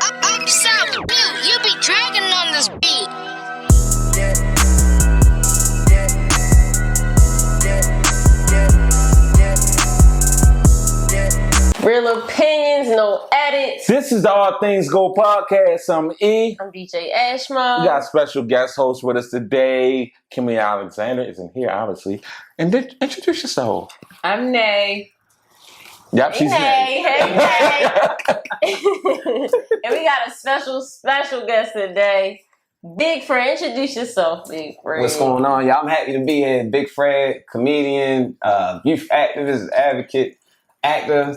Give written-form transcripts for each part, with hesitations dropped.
Upside you. You be dragging on this beat. Real opinions, no edits. This is the All Things Go podcast. I'm E. I'm DJ Ashma. We got a special guest host with us today. Kimmy Alexander isn't here, obviously. And introduce yourself. I'm Nay. Yep, she's Nay. Nay. And we got a special guest today. Big Fred, introduce yourself, Big Fred. What's going on, y'all? I'm happy to be here. Big Fred, comedian, youth activist, advocate, actor,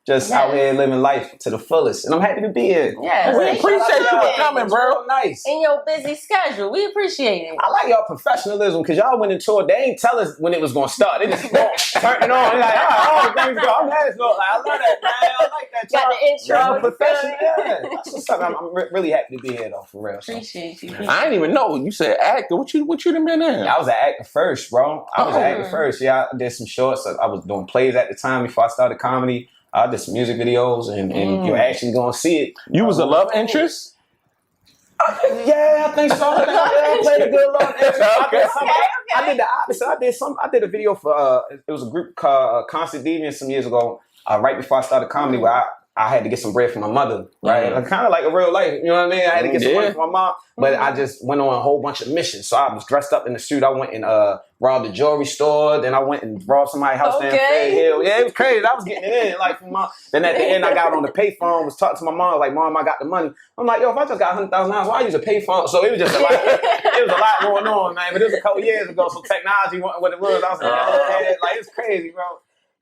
just out here living life to the fullest. And I'm happy to be here. Yes, we appreciate you for coming, bro. Nice. In your busy schedule. We appreciate it. I like y'all professionalism because y'all went into it. They ain't tell us when it was going to start. They just turned it on. They're like, all right, things go. I'm Nashville. I love that, man. I like that. Got the intro. I'm professional. Yeah. That's what's up. I'm really happy to be here, though, for real. So. Appreciate you. I didn't even know. You said actor. What you done been in? I was an actor first, bro. I was an actor first. Yeah, I did some shorts. I was doing plays at the time before I started comedy. I did some music videos, and you're actually going to see it. You was a love interest? Yeah, I think so. I played a good love interest. Okay. I did the opposite. I did a video for, it was a group called Constant Deviance some years ago, right before I started comedy, where I had to get some bread from my mother, right? Kind of like a real life, you know what I mean? I had to get some money from my mom, but I just went on a whole bunch of missions. So I was dressed up in the suit. I went and robbed a jewelry store. Then I went and robbed somebody's house there in Fair Hill. Yeah, it was crazy. I was getting it in, like, from my. Then at the end, I got on the payphone, was talking to my mom, like, Mom, I got the money. I'm like, yo, if I just got $100,000, why use a payphone? So it was just a lot. It was a lot going on, man. But it was a couple years ago, so technology wasn't what it was. I was like, it's crazy, bro.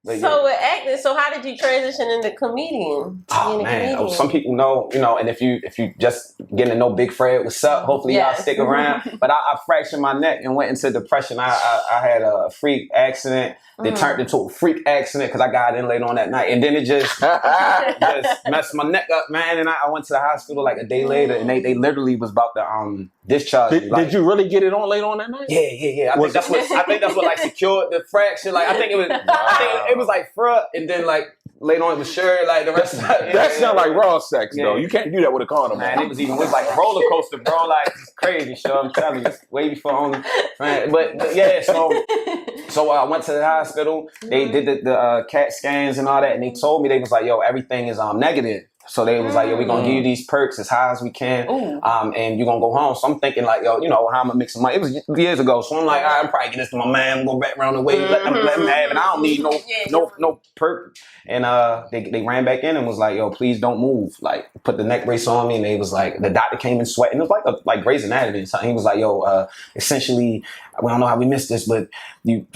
But so with acting, so how did you transition into comedian? Oh man, some people know, and if you just getting to know Big Fred, what's up? Hopefully y'all stick around. But I fractured my neck and went into depression. I had a freak accident. It turned into a freak accident because I got in late on that night, and then it just messed my neck up, man. And I went to the hospital like a day later, and they literally was about to discharge me. Did you really get it on late on that night? Yeah. I think that's what like secured the fracture. Like I think it was like front, and then like later on it was sure, like the rest of it. That's not like raw sex though. You can't do that with a condom. Man, it was like a roller coaster, bro. Like it's crazy, sure. I'm telling you, way before only. But yeah, so I went to the hospital. They did the CAT scans and all that, and they told me, they was like, yo, everything is negative. So they was like, yo, we're going to give you these perks as high as we can, and you're going to go home. So I'm thinking like, yo, how I'm going to make some money. It was years ago. So I'm like, all right, I'm probably get this to my man. I'm going to go back around the way, let them have it. And I don't need no perk. And they ran back in and was like, yo, please don't move. Like, put the neck brace on me. And they was like, the doctor came in sweating. It was like Grey's Anatomy. So he was like, yo, essentially, we don't know how we missed this, but you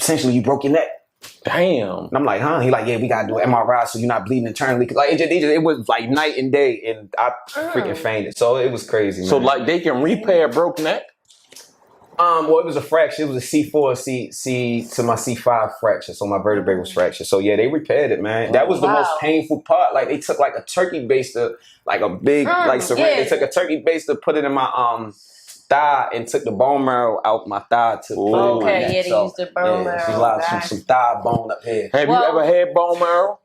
broke your neck. Damn. And I'm like, huh? He like, yeah, we gotta do an MRI so you're not bleeding internally. Like it was like night and day, and I freaking fainted. So it was crazy. Man. So like they can repair a broke neck? Well, it was a fracture. It was a C4 C to my C5 fracture. So my vertebrae was fractured. So yeah, they repaired it, man. That was the most painful part. Like they took like a turkey baster, like a big syringe. They took a turkey baster, put it in my thigh, and took the bone marrow out my thigh to put it in my neck. They used the bone marrow. She's allowed some thigh bone up here. Have you ever had bone marrow?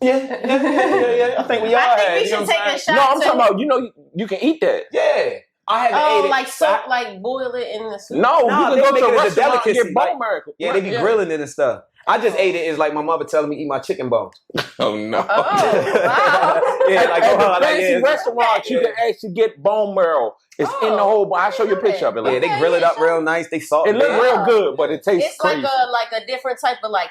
Yeah. I think we all had. I think we should take a shot. No, I'm talking about, you can eat that. Yeah. I haven't ate it. Like soap, like boil it in the soup? No, you can go to a restaurant and get bone like, marrow. Yeah, they be grilling it and stuff. I just ate it. It's like my mother telling me eat my chicken bones. Oh no! Oh wow! Yeah, like at the fancy restaurants, you can actually get bone marrow. It's in the whole. I'll show you a picture of it. Yeah, they grill it up real nice. They salt it. It look real good, but it tastes it's crazy. like a different type of like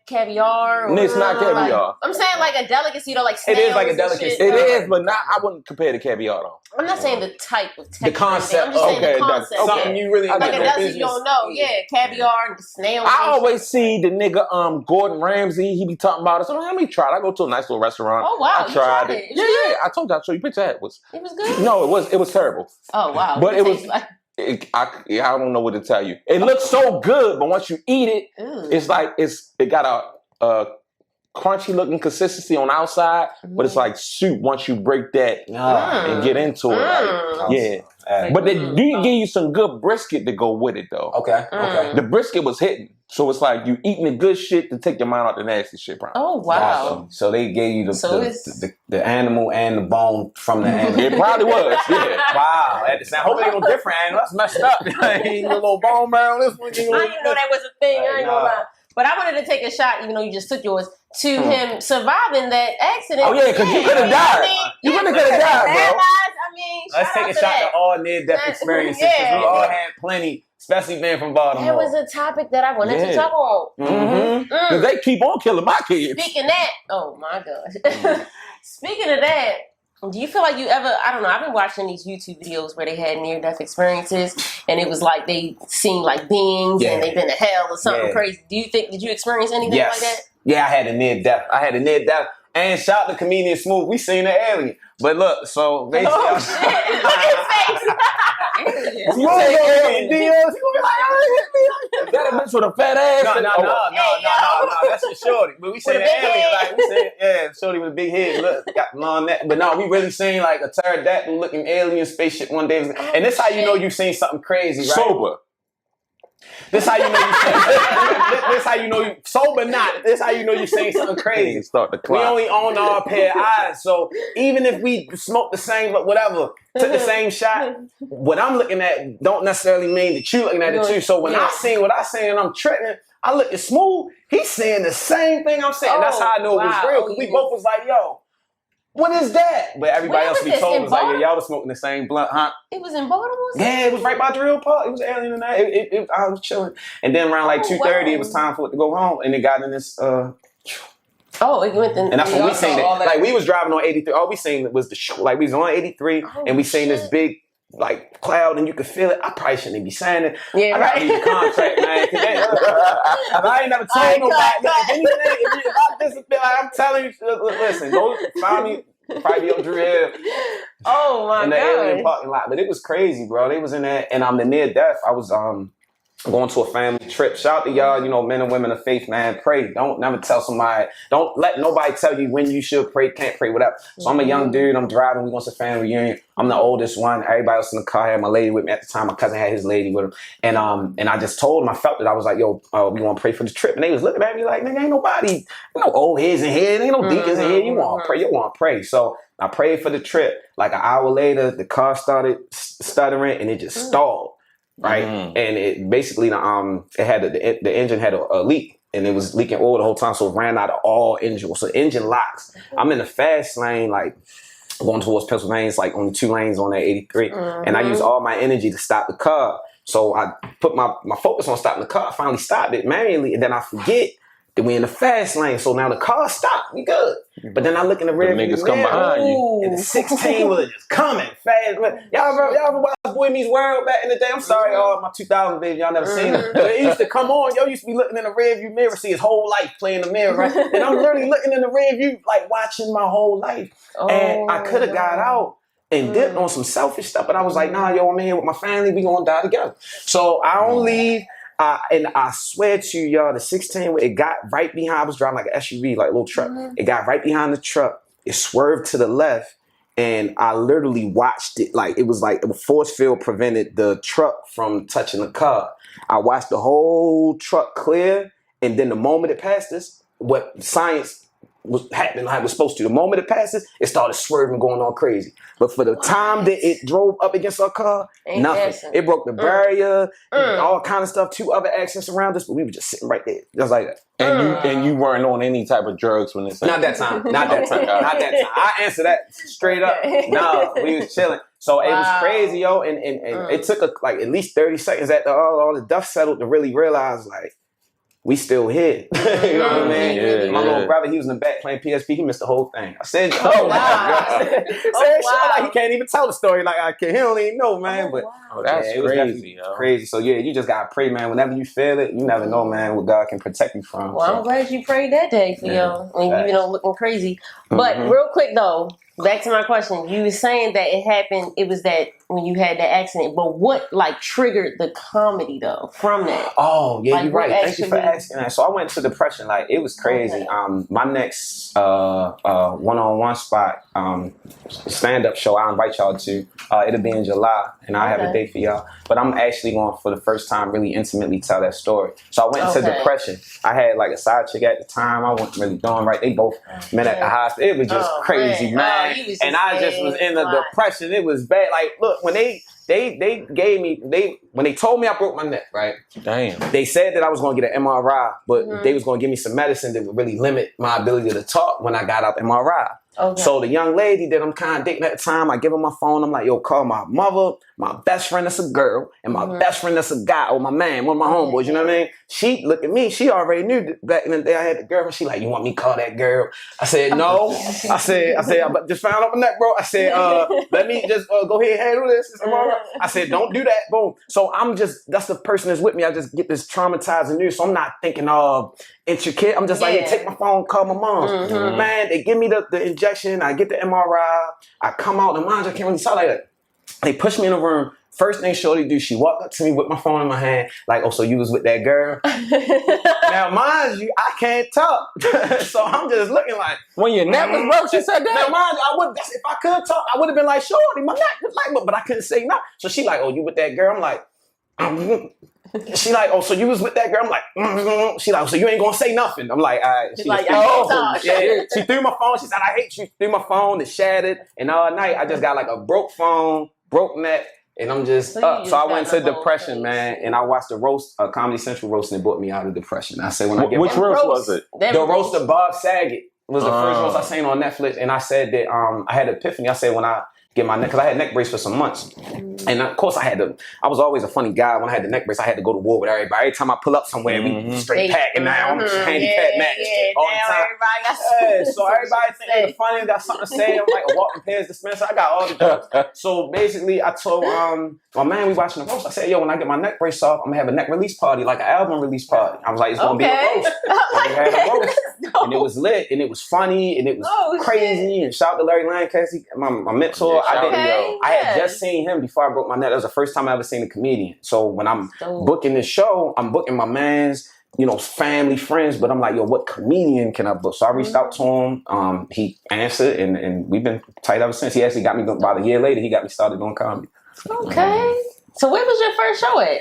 caviar. Or, it's not caviar. Like, I'm saying like a delicacy, like snails. It is like a delicacy. It is, but not. I wouldn't compare to caviar though. I'm not saying the type of texture. The concept. I'm just saying the concept. Something you really like a delicacy you don't know. Yeah, caviar and snails. I always see the nigga Gordon Ramsay. He be talking about it. So let me try it. I go to a nice little restaurant. Oh wow! I tried it. Yeah. I told you I'd show you a picture. It was good. No, it was terrible. Oh wow! But it was. I don't know what to tell you. It looks so good, but once you eat it, it's like it got a crunchy looking consistency on the outside, but it's like soup once you break that and get into it. Like, but they do give you some good brisket to go with it though. Okay. The brisket was hitting. So it's like you eating the good shit to take your mind out the nasty shit, bro. Oh wow! So they gave you the animal and the bone from the animal. It probably was. Yeah. Wow. At the same, I hope it ain't no different animal. That's messed up. Eating a little bone marrow. This one. I didn't know that was a thing. I ain't gonna lie. But I wanted to take a shot, even though you just took yours, to him surviving that accident. Oh yeah, because you could have died. You really could have died, bro. I mean, let's take a shot to all near-death experiences. Yeah. We all had plenty, especially being from Baltimore. That was a topic that I wanted to talk on. Because they keep on killing my kids. Speaking of that, oh my gosh. Speaking of that, do you feel like you ever, I don't know, I've been watching these YouTube videos where they had near-death experiences and it was like they seen like beings and they've been to hell or something crazy. Did you experience anything like that? Yeah, I had a near-death. And shout out to Comedian Smooth. We seen an alien. But look, so basically... Oh, shit. Look at his face. You say alien, that bitch with a fat ass. No. That's for shorty. But we seen an alien. Like, we seen, shorty with a big head. Look, got long neck. But no, we really seen like a pterodactyl looking alien spaceship one day. And this how you know you seen something crazy, right? Sober. This how you know you seen. This how you know you sober not. This how you know you seen something crazy. Start the clock. We only own our pair of eyes, so even if we smoke the same, but whatever, took the same shot, what I'm looking at don't necessarily mean that you looking at it too. So when I seen what I seen and I'm tripping, I look at Smooth. He's saying the same thing I'm saying. That's how I know it was real. Because we both was like, yo. What is that? But everybody else we told was like, yeah, y'all was smoking the same blunt, huh? It was in Baltimore? Yeah, it was right by the real park. It was alien in that. I was chilling. And then around like 2:30, it was time for it to go home. And it got in this... it went in... And that's when we seen it. Like, we was driving on 83. All we seen was the show. Like, we was on 83, and we seen this big... like cloud and you could feel it. I probably shouldn't be saying it. Yeah, I gotta read the contract, man. I ain't never told nobody. If I disappear, like, I'm telling you, listen, go find me. Probably on Drew. Oh my god! In the alien parking lot, but it was crazy, bro. They was in there, and I'm the near death. I was going to a family trip. Shout out to y'all, you know, men and women of faith, man. Pray. Don't never tell somebody. Don't let nobody tell you when you should pray, can't pray, whatever. So I'm a young dude. I'm driving. We going to a family reunion. I'm the oldest one. Everybody else in the car. I had my lady with me at the time. My cousin had his lady with him. And I just told him, I felt it. I was like, yo, we want to pray for the trip. And they was looking at me like, nigga, ain't nobody, no old heads in here. Ain't no deacons in here. You want to pray. You want to pray. So I prayed for the trip. Like an hour later, the car started stuttering and it just stalled. Right, and it basically it had the engine had a leak and it was leaking oil the whole time, so it ran out of all engine. So the engine locks. I'm in the fast lane, like going towards Pennsylvania. It's like only 2 lanes on that 83, and I use all my energy to stop the car. So I put my focus on stopping the car. I finally stopped it manually, and then I forget that we in the fast lane. So now the car stopped. We good. But then I look in the rear view niggas come behind you. and the 16 was just coming fast. Y'all ever watch Boy Meets World back in the day? I'm sorry, my 2000 baby, y'all never seen it. But it used to come on. Yo used to be looking in the rear view mirror, see his whole life play in the mirror, right? And I'm literally looking in the rear view, like watching my whole life. And I could have got out and dipped on some selfish stuff, but I was like, nah, yo, I'm in here with my family. We gonna die together. So I don't leave. And I swear to you, y'all, the 16, it got right behind. I was driving like an SUV, like a little truck. It got right behind the truck. It swerved to the left. And I literally watched it. Like, it was like a force field prevented the truck from touching the car. I watched the whole truck clear. And then the moment it passed us, what science was happening like it was supposed to. The moment it passes, it started swerving, going all crazy. But for the time that it drove up against our car, nothing. It broke the barrier, all kind of stuff. 2 other accidents around us, but we were just sitting right there, just like that. And you weren't on any type of drugs when this happened? Not that time. Not that time. Not that time. I answer that straight up. No, we was chilling. So it was crazy, yo. And it took like at least 30 seconds after all the dust settled to really realize, like, we still here. You know what I mean? Yeah, my little brother, he was in the back playing PSP. He missed the whole thing. I said, Oh, wow. Like, he can't even tell the story like I can. He don't even know, man. But that's it was crazy, yo. crazy. So yeah, you just gotta pray, man. Whenever you feel it, you never know, man, what God can protect you from. Well, I'm glad you prayed that day for you when you looking crazy. But real quick though, back to my question. You were saying that it happened. It was that when you had that accident. But what like triggered the comedy though from that? Oh yeah, like, you're right. Thank you for asking that. So I went to depression. Like it was crazy. Okay. My next one-on-one spot stand-up show I invite y'all to. It'll be in July, and I have a date for y'all. But I'm actually going for the first time really intimately tell that story. So I went into depression. I had like a side chick at the time. I wasn't really doing right. They both met at the hospital. It was just crazy, man. And I just was in the depression. It was bad. Like, look, when they gave me, when they told me I broke my neck, right? Damn. They said that I was going to get an MRI, but they was going to give me some medicine that would really limit my ability to talk when I got out the MRI. Okay. So the young lady that I'm kind of dating at the time, I give her my phone. I'm like, yo, call my mother, my best friend that's a girl, and my best friend that's a guy, or my man, one of my homeboys, you know what I mean? She looked at me. She already knew that back in the day I had the girlfriend. She like, you want me to call that girl? I said, no. I said, I just found out my neck, bro. I said, let me just go ahead and handle this. It's MRI. I said, don't do that. Boom. So that's the person that's with me. I just get this traumatizing news. So I'm not thinking of intricate. I'm just like, hey, take my phone, call my mom. Man, they give me the injection. I get the MRI. I come out. The mom just can't really talk like that. They push me in the room. First thing Shorty do, she walked up to me with my phone in my hand, like, oh, so you was with that girl? Now, mind you, I can't talk. So I'm just looking like, when your neck was broke, she said that? Now, mind you, if I could talk, I would have been like, Shorty, my neck was like, but I couldn't say no. So she like, oh, you with that girl? I'm like, she like, oh, so you was with that girl? I'm like, she like, so you ain't gonna say nothing. I'm like, all right. She like, yeah. She threw my phone. She said, I hate you. She threw my phone. It shattered. And all night, I just got like a broke phone, broke neck, and I'm just up. So I went to depression, man, and I watched the roast, Comedy Central roast, and it brought me out of depression. I said, which roast was it? The roast of Bob Saget was the first roast I seen on Netflix, and I said that I had an epiphany. I said when I get my neck, because I had neck brace for some months. And of course I was always a funny guy. When I had the neck brace, I had to go to war with everybody. Every time I pull up somewhere, we straight packing now. I'm handicapped match all the time. So everybody think they're funny, got something to say. I'm like a walking pairs dispenser. I got all the jokes. So basically I told my man, we watching the roast. I said, yo, when I get my neck brace off, I'm gonna have a neck release party, like an album release party. I was like, it's gonna be a roast. And we had a roast. And it was lit, and it was funny, and it was crazy. And shout out to Larry Lancaster, my mentor. I had just seen him before I broke my neck. That was the first time I ever seen a comedian. So when I'm booking this show, I'm booking my man's, family, friends, but I'm like, yo, what comedian can I book? So I reached out to him. He answered, and we've been tight ever since. He actually got me, about a year later, he got me started doing comedy. Okay. So where was your first show at?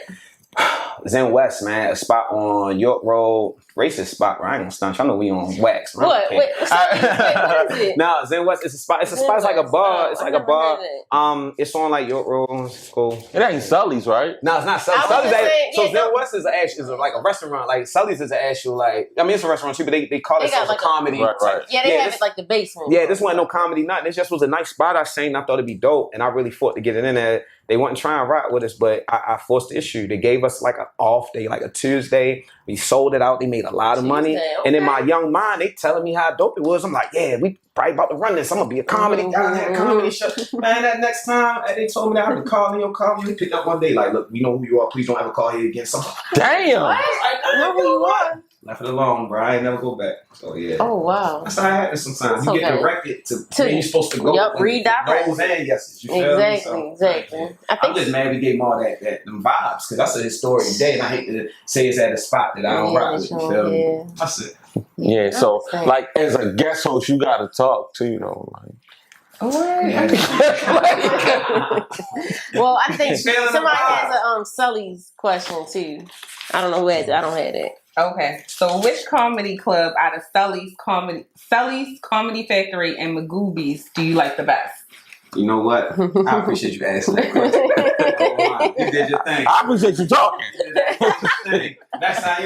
Zen West, man, a spot on York Road, racist spot. Right? I ain't gonna stunt. I know we on wax. What? Wait, what is it? No, Zen West. It's a spot. It's a spot. It's like a bar. It's like a bar. It's on like York Road. It's cool. It ain't Sullys, right? No, it's not Sullys. So Zen West is like a restaurant. Like Sullys is an actual it's a restaurant too, but they call it a comedy. Right. Yeah, they have it like the basement. Yeah, this wasn't no comedy. Nothing. This just was a nice spot I seen. I thought it'd be dope, and I really fought to get it in there. They wasn't trying to rock with us, but I forced the issue. They gave us like an off day, like a Tuesday. We sold it out. They made a lot of money. Okay. And in my young mind, they telling me how dope it was. I'm like, yeah, we probably about to run this. I'm going to be a comedy guy, a comedy show. Man, that next time, they told me that I would call me. They picked up one day, like, look, we know who you are. Please don't ever call here again. Damn. I know who you are. Left it alone, bro. I ain't never go back. So yeah. Oh wow. That's how I happen sometimes. You get directed to where you're supposed to go. Yep, redirect. No's and yeses. You feel me? So, exactly. I'm just mad we gave them all them vibes, because that's a historic day, and I hate to say it's at a spot that I don't rock with. You feel me? That's it. Yeah. So like as a guest host, you gotta talk too, Yeah. Well, I think somebody has a Sullys question too. I don't know who has it. I don't have it. Okay, so which comedy club out of Sullys Comedy Factory, and Magoobys do you like the best? You know what? I appreciate you asking that question. You did your thing. I appreciate you talking. You did your thing. Next time,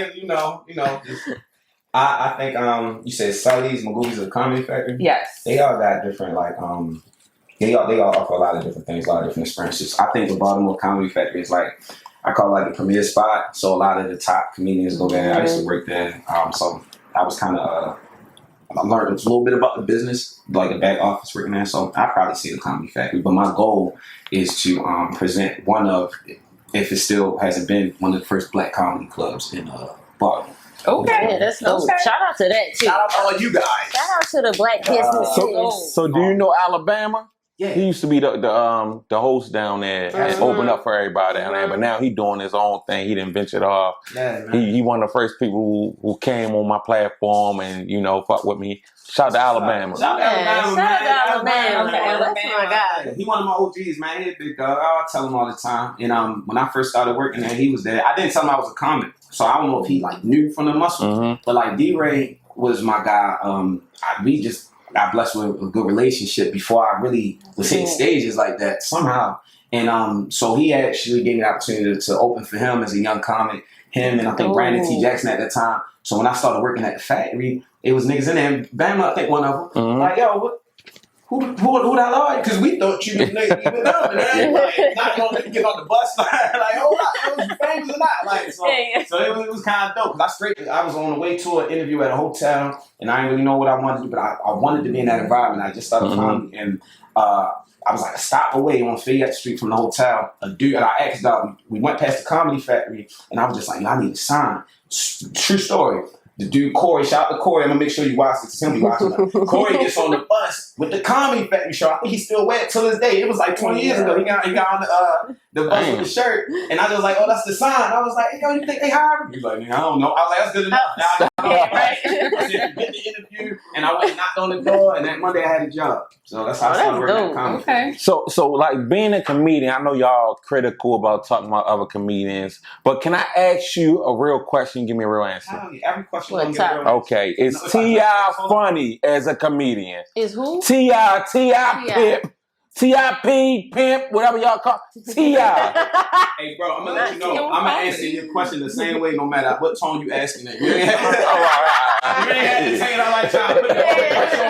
I think you said Sullys, Magoobys, or Comedy Factory. Yes, they all got different they all offer a lot of different things, a lot of different experiences. I think the Baltimore Comedy Factory is like, I call it like the premier spot. So a lot of the top comedians go there. I used to work there. So I was kind of, I learned a little bit about the business, like the back office working there. So I probably see the Comedy Factory. But my goal is to present one of, if it still hasn't been, one of the first black comedy clubs in Baltimore. Okay, yeah, that's dope. Okay. Shout out to that too. Shout out to all you guys. Shout out to the black business. So do you know Alabama? Yeah. He used to be the host down there and open up for everybody down there. But now he doing his own thing. He didn't venture off. Yeah, man. He one of the first people who came on my platform and fuck with me. Shout out to Alabama. Shout out to Alabama, Shout out man. to Alabama. Alabama. That's my guy. He one of my OGs, man. He a big dog. I tell him all the time. And when I first started working there, he was there. I didn't tell him I was a comic, so I don't know if he like knew from the muscle. But like D-Ray was my guy. We just got blessed with a good relationship before I really was hitting stages like that somehow. And so he actually gave me the opportunity to open for him as a young comic. Him and I think Brandon T. Jackson at that time. So when I started working at the factory, it was niggas in there. And Bama, I think one of them, like, yo, who the hell are you? Because we thought you was niggas even up. And then, like, not gonna get on the bus. Like, hold up, was you famous or not? Like, so it was kind of dope. Because I was on the way to an interview at a hotel, and I didn't really know what I wanted to do, but I wanted to be in that environment. I just started comedy, and I was like a stop away on Fayette Street from the hotel. A dude, and I asked out. We went past the Comedy Factory, and I was just like, I need a sign. True story. The dude Corey, shout out to Corey. I'm gonna make sure you watch it. He's gonna be watching that. Corey gets on the bus with the Comedy Factory shirt. I think he's still wear it till this day. It was like 20 years ago. He got on the bus with the shirt, and I was like, oh, that's the sign. I was like, hey, yo, you think they hired me? He's like, I don't know. I was like, that's good enough. I did the interview, and I went and knocked on the door, and that Monday I had a job. So that's how I started working at comedy. Okay. So like being a comedian, I know y'all critical about talking about other comedians, but can I ask you a real question? Give me a real answer. Every question. Okay, is T.I. funny as a comedian? Is who? T.I. Pimp, T.I.P. Pimp, whatever y'all call T.I. Hey, bro, I'm gonna let you know. I'm gonna answer your question the same way, no matter what tone you asking it. You ain't have to take it out like trying to put the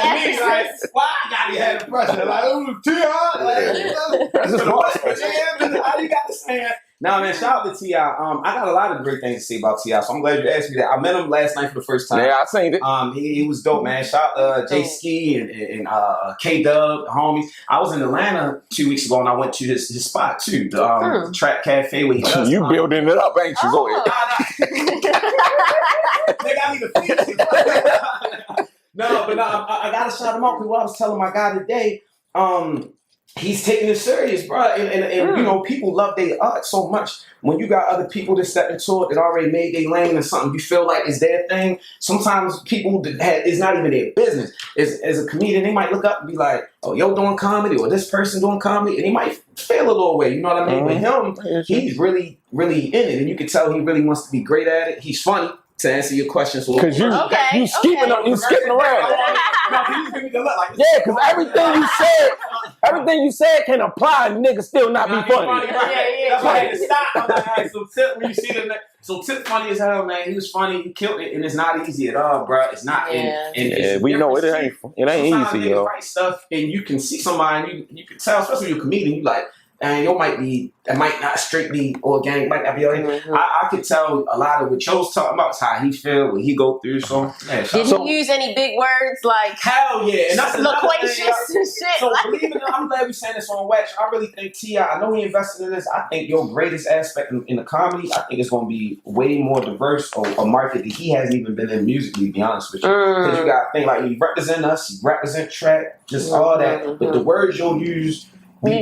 on me. Like, why I gotta have the pressure? Like, oh, T.I. That's just how you got to say it? Nah, man, shout out to T.I. I got a lot of great things to say about T.I., so I'm glad you asked me that. I met him last night for the first time. Yeah, I seen it. He was dope, man. Shout out to J Ski and K-Dub, the homies. I was in Atlanta 2 weeks ago, and I went to his spot, too, the Trap Cafe where he does. You building it up, ain't you? Go ahead. Nigga, I need to finish it. No, but I gotta shout him out because what I was telling my guy today, he's taking it serious, bro. And people love their art so much. When you got other people that step into it that already made their lane and something you feel like is their thing, sometimes people it's not even their business. As a comedian, they might look up and be like, oh, yo doing comedy, or this person doing comedy, and they might feel a little way, you know what I mean? With him, he's really, really in it, and you can tell he really wants to be great at it. He's funny. To answer your question, so because you skipping around. No, can you give me the look? Like, yeah, because everything you said can apply, and niggas still not be funny. That's why I had to stop. I'm like, all right, so Tip, when you see them, so Tip funny as hell, man. He was funny, he killed it, and it's not easy at all, bro. It's not. Yeah, we know it ain't easy, yo. Write stuff, and you can see somebody, you can tell, especially when you're a comedian, you like. And it might not strictly organic, might not be organic. I could tell a lot of what Cho's talking about is how he feel, what he go through. So, did he use any big words like hell yeah, and that's loquacious and shit? So believe it or not, I'm glad we saying this on Wax. I really think T.I., I know he invested in this. I think your greatest aspect in the comedy, I think it's going to be way more diverse or a market that he hasn't even been in musically, to be honest with you. Because you got to think like you represent us, you represent track, just all that. But the words you'll use.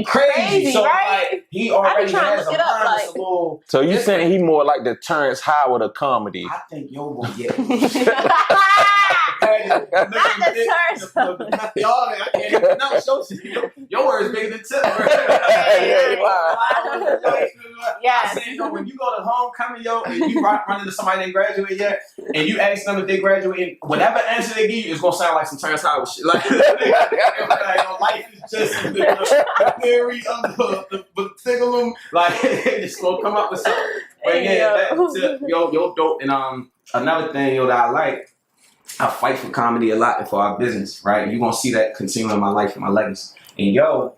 Crazy, so right? Like he already has a mind that's a little. So you saying he more like the Terrence Howard of comedy? I think yo will get. Not the Terrence. Your words bigger than Tip. Yes. When you go to homecoming, and you run into somebody that graduated yet, and you ask them if they graduated, whatever answer they give you is gonna sound like some Terrence Howard shit. Like life is just. Theory of the tickle like it's gonna come up with something. But yo dope. And another thing that I like, I fight for comedy a lot and for our business, right? You're gonna see that continue in my life and my legacy. And I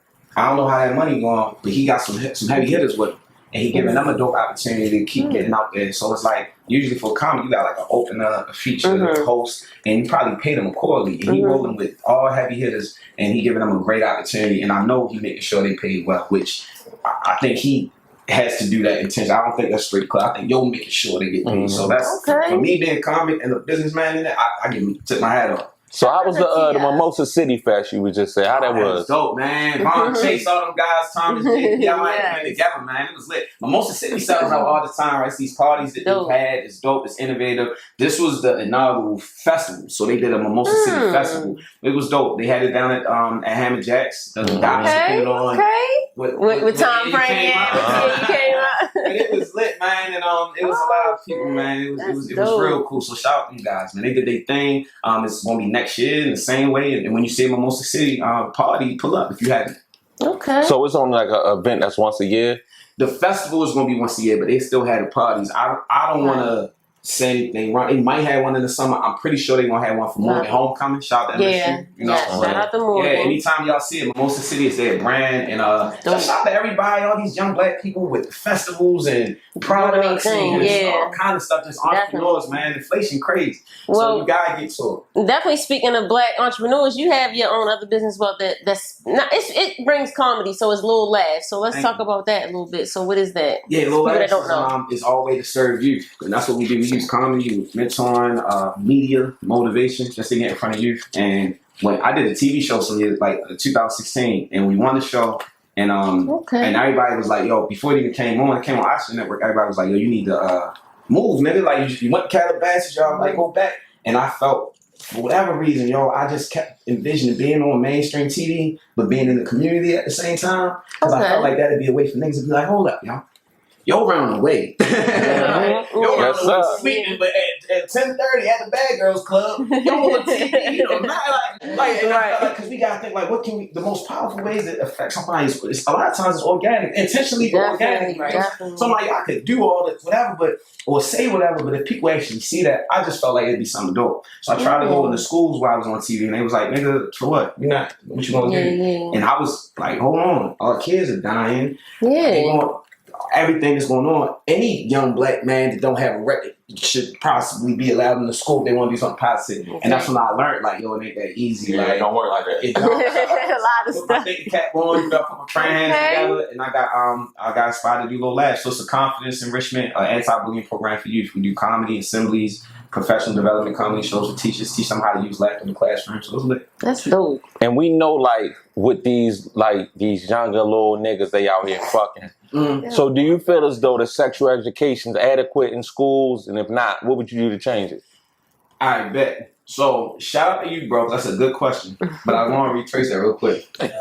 don't know how that money going, but he got some heavy hitters with him. And he giving them a dope opportunity to keep getting out there. So it's like, usually for comedy, you got like an opener, a feature, a host, and you probably pay them accordingly. And he rolling with all heavy hitters, and he giving them a great opportunity. And I know he making sure they paid well, which I think he has to do that intention. I don't think that's straight club. I think making sure they get paid. So that's, for me being a comic and a businessman in it, I tip my hat off. So how was the Mimosa City Fest you would just say? How that was? Dope, man. Vaughn Chase, all them guys, Thomas, JP, all that together, man. It was lit. Mimosa City sells out all the time, right? It's these parties that they've had. It's dope. It's innovative. This was the inaugural festival, so they did a Mimosa City Festival. It was dope. They had it down at Hammer Jacks. The doctors put it on. With Tom Frank, you came out. And it was lit, man, and it was a lot of people, man. It was real cool. So shout out to you guys, man. They did their thing. It's gonna be next year in the same way. And when you see Mimosa City party, pull up if you haven't. Okay. So it's on like an event that's once a year. The festival is gonna be once a year, but they still had the parties. I don't want to say they might have one in the summer. I'm pretty sure they're gonna have one for Morgan Homecoming. Shout out to MSU. You know, shout out to Morgan. Yeah, anytime y'all see it, Mimosa City is their brand, and shout out to everybody, all these young black people with festivals and products and all kind of stuff. Just entrepreneurs, man. Inflation crazy. Well, so you gotta get to it. Definitely. Speaking of black entrepreneurs, you have your own other business. Well, that's not. It brings comedy, so it's Lil Laughs. So let's talk about that a little bit. So what is that? Yeah, Lil Laughs is all way to serve you, and that's what we do. We use comedy, mentoring, media, motivation, just to get in front of youth. And when I did a TV show, so it was like 2016, and we won the show, and and everybody was like, "Yo!" Before it even came on Action Network. Everybody was like, "Yo, you need to move, nigga! Like you went to Calabasas, y'all like go back." And I felt, for whatever reason, yo, I just kept envisioning being on mainstream TV, but being in the community at the same time, because I felt like that'd be a way for niggas to be like, "Hold up, y'all." Yo around the way. Yo around the way sleeping, but at 10:30 at the Bad Girls Club, yo on TV, you know, not like because we gotta think like, what can we? The most powerful ways that affect somebody is a lot of times it's organic, intentionally organic. Right? So I'm like, I could do all this, whatever, or say whatever, but if people actually see that, I just felt like it'd be something dope. So I tried to go into schools while I was on TV, and they was like, "Nigga, for what? You're not. What you gonna do?" Yeah. And I was like, "Hold on, our kids are dying. Everything that's going on. Any young black man that don't have a record should possibly be allowed in the school if they want to do something positive." And that's when I learned, like, yo, it ain't that easy. Yeah, like, it don't work like that. It don't. A lot of put stuff. my thinking cap on, you got put my trans together, and I got inspired to do Lil Laughs. So it's a confidence enrichment, anti-bullying program for youth. We do comedy, assemblies, professional development comedy shows for teachers, teach them how to use laughter in the classroom. So it's lit. That's dope. And we know, like, with these younger little niggas, they out here fucking. So do you feel as though the sexual education is adequate in schools? And if not, what would you do to change it? I bet. So shout out to you, bro. That's a good question. But I want to retrace that real quick. I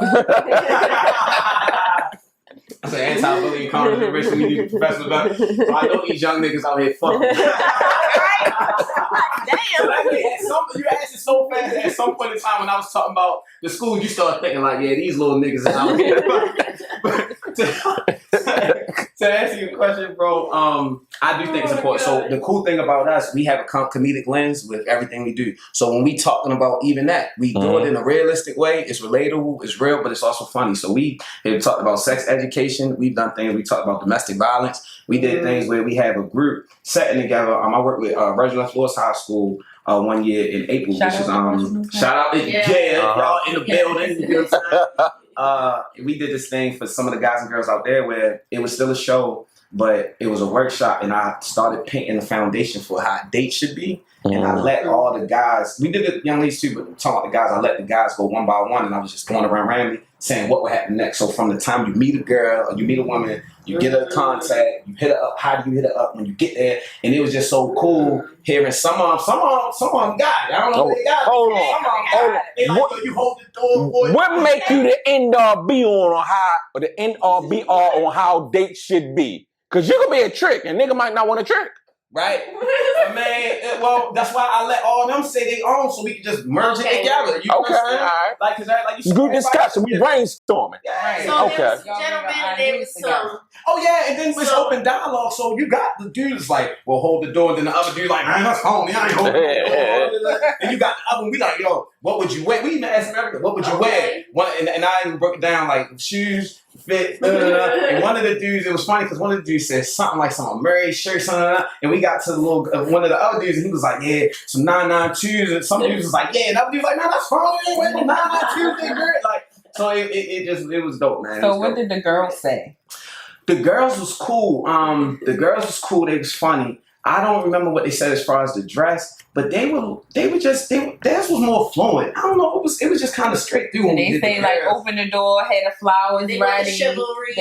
said anti-bullying comedy enrichment, we do professional development. So I know these young niggas out here fucking. Damn. You asked it so fast. At some point in time when I was talking about the school, you started thinking like, yeah, these little niggas is out here. To answer your question, bro, I do think it's important. So the cool thing about us, we have a comedic lens with everything we do. So when we talking about even that, we do it in a realistic way. It's relatable, it's real, but it's also funny. So we have talked about sex education. We've done things. We talked about domestic violence. We did things where we have a group setting together. I worked with Reginald Flores High School 1 year in April, which is shout out to y'all in the building. You know what I'm saying? We did this thing for some of the guys and girls out there where it was still a show, but it was a workshop, and I started painting the foundation for how a date should be. And I let all the guys, we did the young ladies too, but talking about the guys, I let the guys go one by one, and I was just going around randomly saying what would happen next. So from the time you meet a girl or you meet a woman, you get her contact, you hit her up. How do you hit her up when you get there? And it was just so cool hearing some of them got it. I don't know if they got it. Hold on. They like, yo, you hold the door, boy. What make you the end all be on how, or the end all be all on how dates should be? Because you could be a trick, and nigga might not want a trick. Right? Man, well, that's why I let all of them say they own so we can just merge it together. You all right. Like, cause like you good discussion. We brainstorming. Yeah. So okay. there was a gentleman and there was some. Oh yeah, and then it's open dialogue. So you got the dudes like, well, hold the door, and then the other dude like, man, that's home. I ain't holding the door. And you got the other one. We like, yo, what would you wear? We even asked them everything. What would you wear? And I even broke it down like shoes, fit, and one of the dudes, it was funny because one of the dudes said something like some Murray shirt, something, and we got to the little one of the other dudes, and he was like, yeah, some 992s, and some dudes was like, yeah, and other dudes like, man, that's fine, ain't wearing no 992s, they great. Like, so it was dope, man. So what did the girls say? The girls was cool. They was funny. I don't remember what they said as far as the dress, but theirs was more fluent. I don't know. It was just kind of straight through. And they say like open the door, had the flowers They ready. chivalry.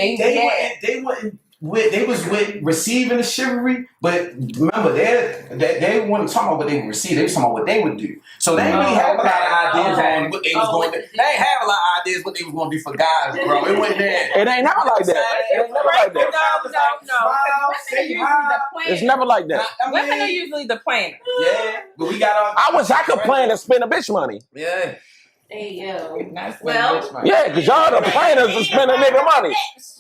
They was with receiving the chivalry, but remember they weren't talking about what they would receive. They was talking about what they would do. So they ain't really have a lot of ideas on what they was going to do. They ain't have a lot of ideas what they was going to do for guys, bro. It wasn't there. It ain't never like that. It ain't never like that. No. It's never like that. Women are usually the planner. Yeah, but we got our. I wish I could plan and spend a bitch money. Yeah. Hey, yo. Well, Yeah, because y'all the planners and spend a nigga money.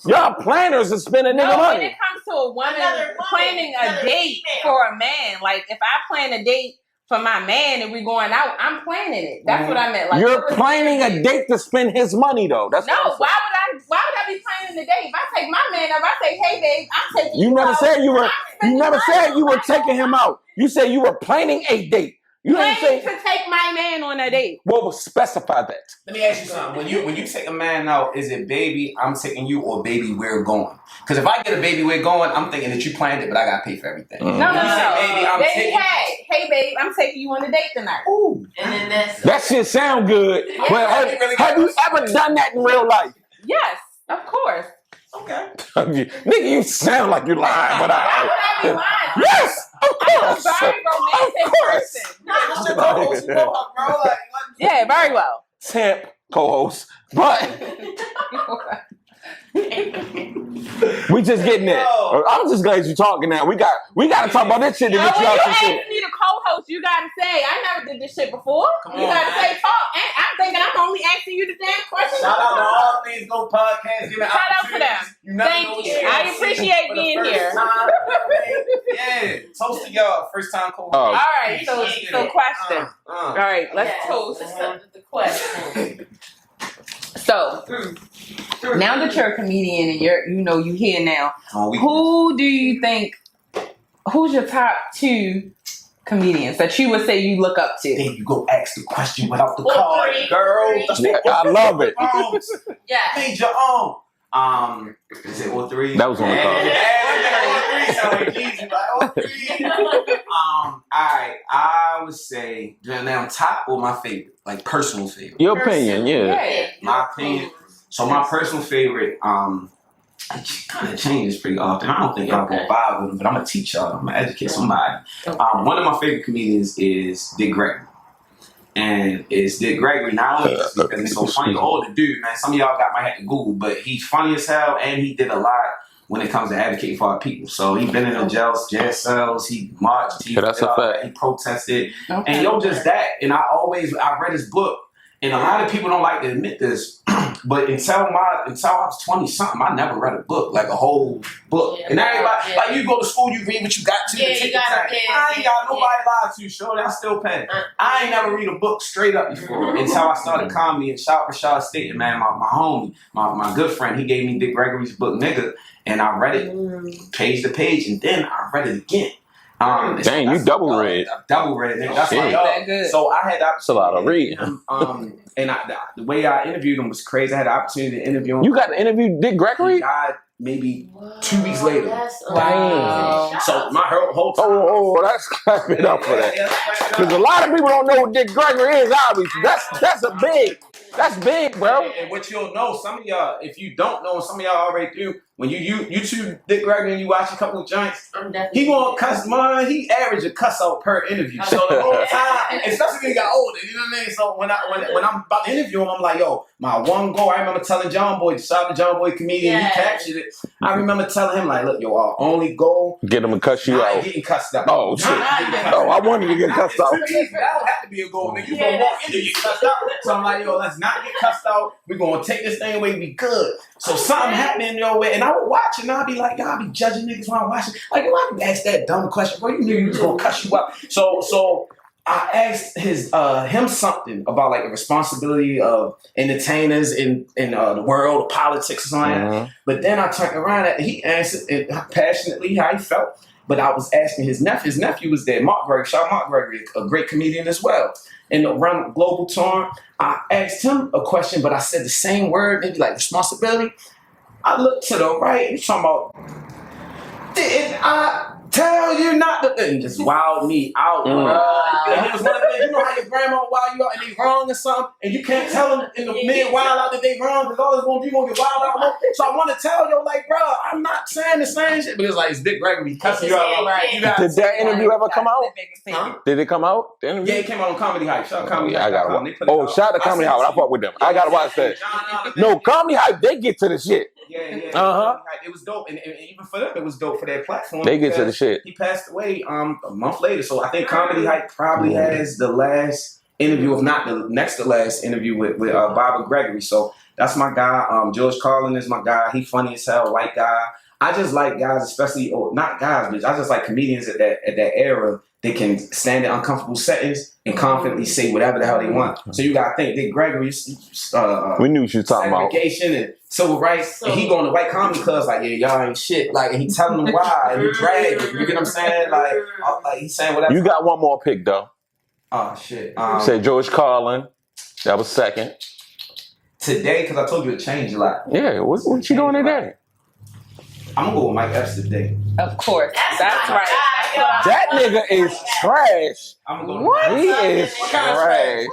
Y'all planners and spend a nigga no, when money. it comes to a woman planning a date for a man, like if I plan a date for my man and we going out, I'm planning it. That's what I meant. Like You're planning a date to spend his money though. That's no. what Why would I be planning the date? If I take my man up, I say, hey babe, I'm taking you. You never out. said you were. I'm You never spending said money you were on my taking him man. out. You said you were planning a date. You didn't Planning say. to take my man on a date. Well, specify that. Let me ask you something. When you take a man out, is it baby, I'm taking you, or baby, we're going? Because if I get a baby, we're going, I'm thinking that you planned it, but I got to pay for everything. Mm. No. Baby, I'm taking Hey babe, I'm taking you on a date tonight. Ooh. And then That shit sound good. But have you ever done that in real life? Yes, of course. Okay. Nigga, you sound like you're lying, but Why would I be lying? Yes, of I'm a course. very romantic Of course. person. Yeah, very well. Temp co-host, but we just getting there. I'm just glad you're talking now. We got to talk about this shit to Yo, get when you out you this shit. ask me to co-host, you gotta say, I never did this shit before. Come You on, gotta man. say talk. And I'm thinking I'm only asking you the damn question. Shout out to All Things Go Podcast. Giving Shout out to them. Thank you. I appreciate being here. Yeah. Toast to y'all. First time co-host. Oh. All right, so question. All right, let's Yes. toast. The question. So now that you're a comedian and you here now, Oh, who do you think? Who's your top 2 comedians that you would say you look up to? Then you go ask the question without the Or card, three. girl. Yeah, I love it. Yeah. Made your own. Is it all 3? That was on the card. Yeah, all 3 sound like Jesus. Like all 3. All right. I would say now top or my favorite, like personal favorite. Your opinion, yeah. My opinion. So my personal favorite, it kind of changes pretty often. I don't think y'all gonna vibe with them, but I'm gonna teach y'all. I'm gonna educate somebody. One of my favorite comedians is Dick Gregory. And it's Dick Gregory, not only just because he's so funny, older dude, man. Some of y'all might have to Google, but he's funny as hell, and he did a lot when it comes to advocating for our people. So he's been in the jail cells, he marched, he protested, and just that. And I read his book, and a lot of people don't like to admit this, but until I was 20 something, I never read a book, like a whole book. Yeah, and everybody, yeah. like you go to school, you read what you got to. Yeah, take you your gotta time. pay. I ain't got nobody lied to, sure. I still paying. I ain't never read a book straight up before until I started comedy. And shout out Rashad State, man, my homie, my good friend. He gave me Dick Gregory's book, Nigga, and I read it page to page, and then I read it again. Dang, you double read. Double read, nigga. That's Shit. like, Good. so I had That's a lot of reading. and the way I interviewed him was crazy. I had the opportunity to interview him. You got to interview Dick He Gregory? died maybe 2 weeks later. Wow. So my whole time. Oh, that's clapping up for that. Because a lot of people don't know who Dick Gregory is, obviously. That's big, bro. And what you'll know, some of y'all, if you don't know, some of y'all already do, when you YouTube Dick Gregory and you watch a couple of joints, he gonna cuss, man, he average a cuss out per interview. So the whole time, especially when he got older, you know what I mean? So when I'm about to interview him, I'm like, yo, my one goal, I remember telling John Boy, shout out to John Boy comedian, he captured it. I remember telling him, like, look, yo, our only goal, Get him to cuss you not out. getting cussed out. Oh, shit. Oh, I wanted to get cussed out. That don't have to be a goal, nigga. You gonna walk in and get cussed out. So I'm like, yo, let's not get cussed out. We're gonna take this thing away, we good. So something happening your way, and I would watch and I'd be like, y'all be judging niggas when I'm watching. Like, why you ask that dumb question, bro? You knew you was gonna cuss you out. So I asked him something about like the responsibility of entertainers in the world of politics or something like that. But then I turned around and he answered it passionately how he felt. But I was asking his nephew. His nephew was there, Mark Gregory. Shout out Mark Gregory, a great comedian as well. And around the global tour, I asked him a question, but I said the same word, maybe like responsibility. I looked to the right, he's talking about, did I tell you not to? couldn't just wild me out, bro. And it was one of the things, you know how your grandma wild you out and they wrong or something, and you can't tell them in the mid wild out that they wrong because all it's gonna do, you gonna get wild out more. So I want to tell you, like, bro, I'm not saying the same shit because like it's Dick Gregory cussing you out. Did that interview ever come out? Huh? Did it come out? The interview? Yeah, it came out on Comedy Hype. Shout out Comedy Yeah, Hype. I gotta shout out to Comedy Hype. I fuck with them. I gotta watch that. No, Comedy Hype, they get to the shit. Yeah. It was dope, and even for them, it was dope for their platform. They get to the shit. He passed away a month later, so I think Comedy Hype probably has the last interview, if not the next to last interview with Barbara Gregory. So that's my guy. George Carlin is my guy. He funny as hell, white guy. I just like guys, especially not guys, bitch. I just like comedians at that era. They can stand in uncomfortable settings and confidently say whatever the hell they want. So you gotta think, Dick Gregory's we knew what you were talking about. Segregation and civil rights, and he going to white comedy clubs like, yeah, y'all ain't shit. Like, and he telling them why, and he dragging. You get what I'm saying? Like he's saying whatever. You got one more pick though. Oh shit. Said George Carlin. That was second. Today, because I told you it changed a lot. Yeah, what you doing today? I'm gonna go with Mike Epps today. Of course, that's right. That nigga is trash. I'm gonna go. What? He is trash.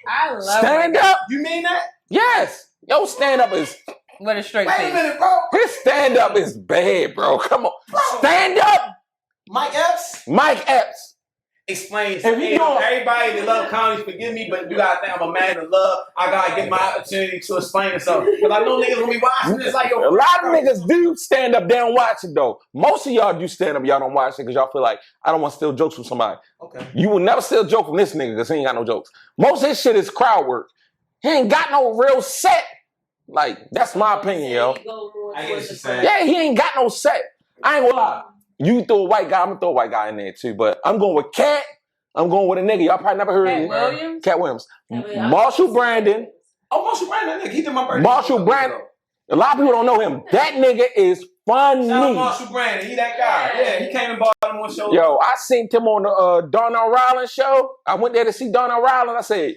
I love Stand it. up. You mean that? Yes. Yo, stand up is What a straight Wait a face. minute, bro. his stand up is bad, bro. Come on. Stand up. Mike Epps. Mike Epps. Explain If to you me. know- Everybody that love comedy, forgive me, but you gotta think I'm a man of love. I gotta get my opportunity to explain something. Because I know niggas gonna be watching this like, yo, A lot of niggas do stand up, they don't watch it though. Most of y'all do stand up, y'all don't watch it because y'all feel like, I don't want to steal jokes from somebody. Okay. You will never steal a joke from this nigga because he ain't got no jokes. Most of his shit is crowd work. He ain't got no real set. Like, that's my opinion, yo. I get what you're saying. Yeah, he ain't got no set. I ain't gonna lie. You throw a white guy, I'm gonna throw a white guy in there too. But I'm going with Cat. I'm going with a nigga. Y'all probably never heard of him. Williams? Cat Williams. Marshall Brandon. Oh, Marshall Brandon, that nigga, he did my birthday. Marshall Brandon. A lot of people don't know him. That nigga is funny. Shout out Marshall Brandon, he that guy. Yeah, he came in Baltimore show. Yo, I seen him on the Darnell Ryland show. I went there to see Darnell Ryland. I said,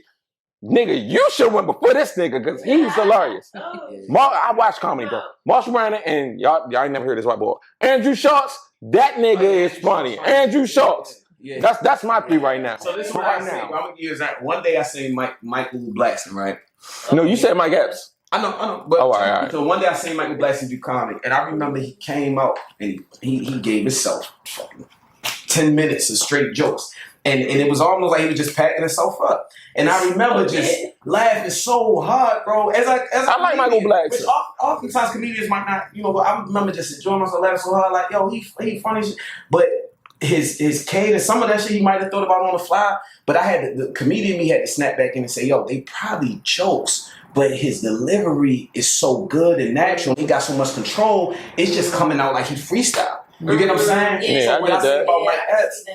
nigga, you should went before this nigga because he's hilarious. I watch comedy, bro. Marshall Brandon and y'all ain't never heard this white boy. Andrew Schultz, that nigga is funny. Andrew Schultz. Yeah. That's my three right now. So this is what I say. I'm gonna give you an example. One day I seen Michael Blackson, right? No, you said Mike Epps. I know. But all right. So one day I seen Michael Blackson do comedy, and I remember he came out and he gave himself fucking 10 minutes of straight jokes. And it was almost like he was just packing himself up. And I remember just laughing so hard, bro. As I like Michael Blackson. Which oftentimes comedians might not, but I remember just enjoying myself laughing so hard, like, yo, he funny shit. But his cadence, some of that shit he might have thought about on the fly. But I had the comedian me had to snap back in and say, yo, they probably jokes, but his delivery is so good and natural. He got so much control. It's just coming out like he freestyle. You get what I'm saying? Yeah, so I when get I say that. about Mike Epps,